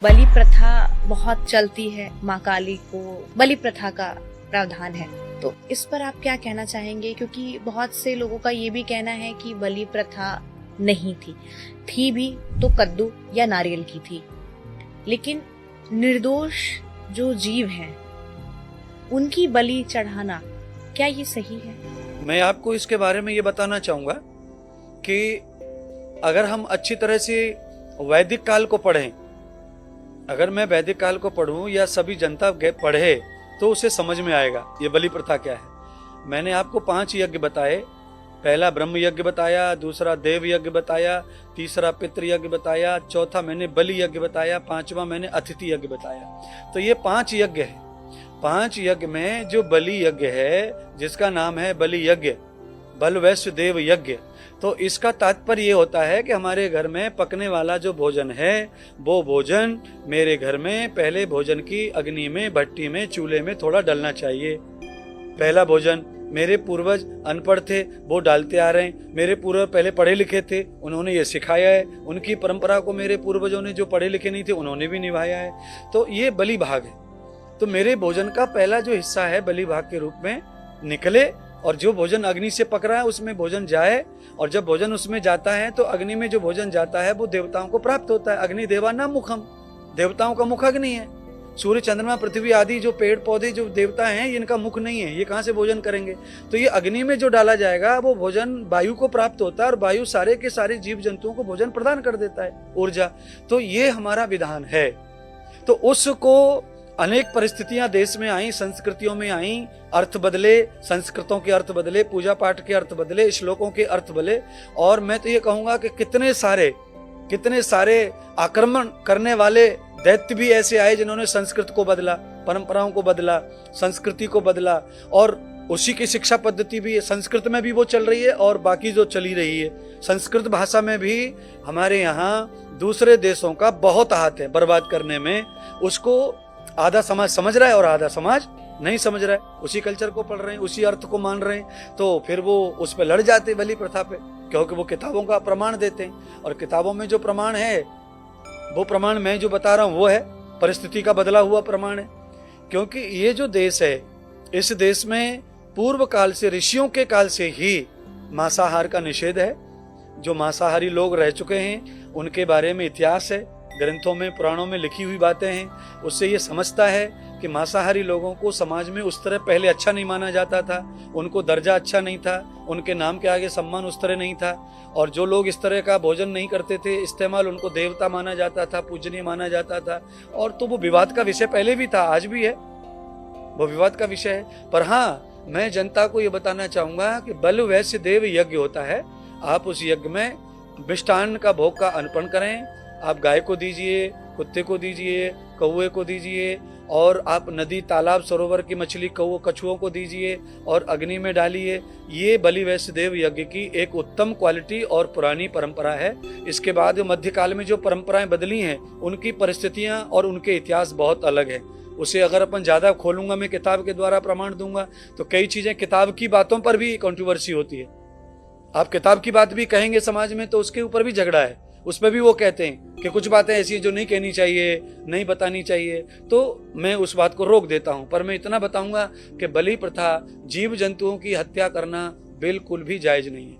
बलि प्रथा बहुत चलती है, माँ काली को बलि प्रथा का प्रावधान है, तो इस पर आप क्या कहना चाहेंगे? क्योंकि बहुत से लोगों का ये भी कहना है कि बलि प्रथा नहीं थी भी तो कद्दू या नारियल की थी, लेकिन निर्दोष जो जीव हैं उनकी बलि चढ़ाना, क्या ये सही है? मैं आपको इसके बारे में ये बताना चाहूंगा कि अगर हम अच्छी तरह से वैदिक काल को पढ़ें, अगर मैं वैदिक काल को पढ़ूं या सभी जनता पढ़े तो उसे समझ में आएगा ये बलि प्रथा क्या है। मैंने आपको 5 यज्ञ बताए। पहला ब्रह्म यज्ञ बताया, दूसरा देव यज्ञ बताया, तीसरा पितृ यज्ञ बताया, चौथा मैंने बलि यज्ञ बताया, 5वां मैंने अतिथि यज्ञ बताया। तो ये 5 यज्ञ है। 5 यज्ञ में जो बलि यज्ञ है, जिसका नाम है बलि यज्ञ, बल वैश्य देव यज्ञ, तो इसका तात्पर्य ये होता है कि हमारे घर में पकने वाला जो भोजन है वो भोजन मेरे घर में पहले भोजन की अग्नि में, भट्टी में, चूल्हे में थोड़ा डलना चाहिए। पहला भोजन मेरे पूर्वज अनपढ़ थे, वो डालते आ रहे हैं। मेरे पूर्वज पहले पढ़े लिखे थे, उन्होंने ये सिखाया है। उनकी परंपरा को मेरे पूर्वजों ने जो पढ़े लिखे नहीं थे उन्होंने भी निभाया है। तो ये बलि भाग है। तो मेरे भोजन का पहला जो हिस्सा है बलि भाग के रूप में निकले, और जो भोजन अग्नि से पक रहा है उसमें भोजन जाए, और जब भोजन उसमें जाता है तो अग्नि में जो भोजन जाता है वो देवताओं को प्राप्त होता है। अग्नि देवा ना मुखम, देवताओं का मुख अग्नि है। सूर्य चंद्रमा पृथ्वी आदि जो पेड़ पौधे जो देवता हैं इनका मुख नहीं है, ये कहाँ से भोजन करेंगे? तो ये अग्नि में जो डाला जाएगा वो भोजन वायु को प्राप्त होता है, और वायु सारे के सारे जीव जंतुओं को भोजन प्रदान कर देता है, ऊर्जा। तो ये हमारा विधान है। तो उसको अनेक परिस्थितियां देश में आई, संस्कृतियों में आई, अर्थ बदले, संस्कृतों के अर्थ बदले, पूजा पाठ के अर्थ बदले, श्लोकों के अर्थ बदले। और मैं तो ये कहूंगा कि कितने सारे आक्रमण करने वाले दैत्य भी ऐसे आए जिन्होंने संस्कृत को बदला, परंपराओं को बदला, संस्कृति को बदला। और उसी की शिक्षा पद्धति भी संस्कृत में भी वो चल रही है, और बाकी जो चली रही है संस्कृत भाषा में भी हमारे यहाँ दूसरे देशों का बहुत हाथ है बर्बाद करने में। उसको आधा समाज समझ रहा है और आधा समाज नहीं समझ रहा है। उसी कल्चर को पढ़ रहे हैं, उसी अर्थ को मान रहे हैं, तो फिर वो उस पर लड़ जाते बलि प्रथा पे, क्योंकि वो किताबों का प्रमाण देते हैं। और किताबों में जो प्रमाण है वो प्रमाण मैं जो बता रहा हूँ वो है परिस्थिति का बदला हुआ प्रमाण है। क्योंकि ये जो देश है, इस देश में पूर्व काल से, ऋषियों के काल से ही मांसाहार का निषेध है। जो मांसाहारी लोग रह चुके हैं उनके बारे में इतिहास है, ग्रंथों में, पुराणों में लिखी हुई बातें हैं। उससे ये समझता है कि मांसाहारी लोगों को समाज में उस तरह पहले अच्छा नहीं माना जाता था, उनको दर्जा अच्छा नहीं था, उनके नाम के आगे सम्मान उस तरह नहीं था। और जो लोग इस तरह का भोजन नहीं करते थे इस्तेमाल, उनको देवता माना जाता था, पूजनीय माना जाता था। और तो वो विवाद का विषय पहले भी था, आज भी है, वो विवाद का विषय है। पर हाँ, मैं जनता को ये बताना चाहूंगा कि बल वैश्य देव यज्ञ होता है। आप उस यज्ञ में मिष्टान्न का भोग का अर्पण करें। आप गाय को दीजिए, कुत्ते को दीजिए, कौवे को दीजिए, और आप नदी, तालाब, सरोवर की मछली, कछुओं को दीजिए और अग्नि में डालिए। ये बलि वैश्य देव यज्ञ की एक उत्तम क्वालिटी और पुरानी परंपरा है। इसके बाद मध्यकाल में जो परंपराएं बदली हैं उनकी परिस्थितियां और उनके इतिहास बहुत अलग है। उसे अगर अपन ज़्यादा खोलूंगा, मैं किताब के द्वारा प्रमाण दूंगा, तो कई चीज़ें किताब की बातों पर भी कंट्रोवर्सी होती है। आप किताब की बात भी कहेंगे समाज में तो उसके ऊपर भी झगड़ा है। उसमें भी वो कहते हैं कि कुछ बातें ऐसी हैं जो नहीं कहनी चाहिए, नहीं बतानी चाहिए। तो मैं उस बात को रोक देता हूं। पर मैं इतना बताऊंगा कि बलि प्रथा, जीव जंतुओं की हत्या करना बिल्कुल भी जायज नहीं है।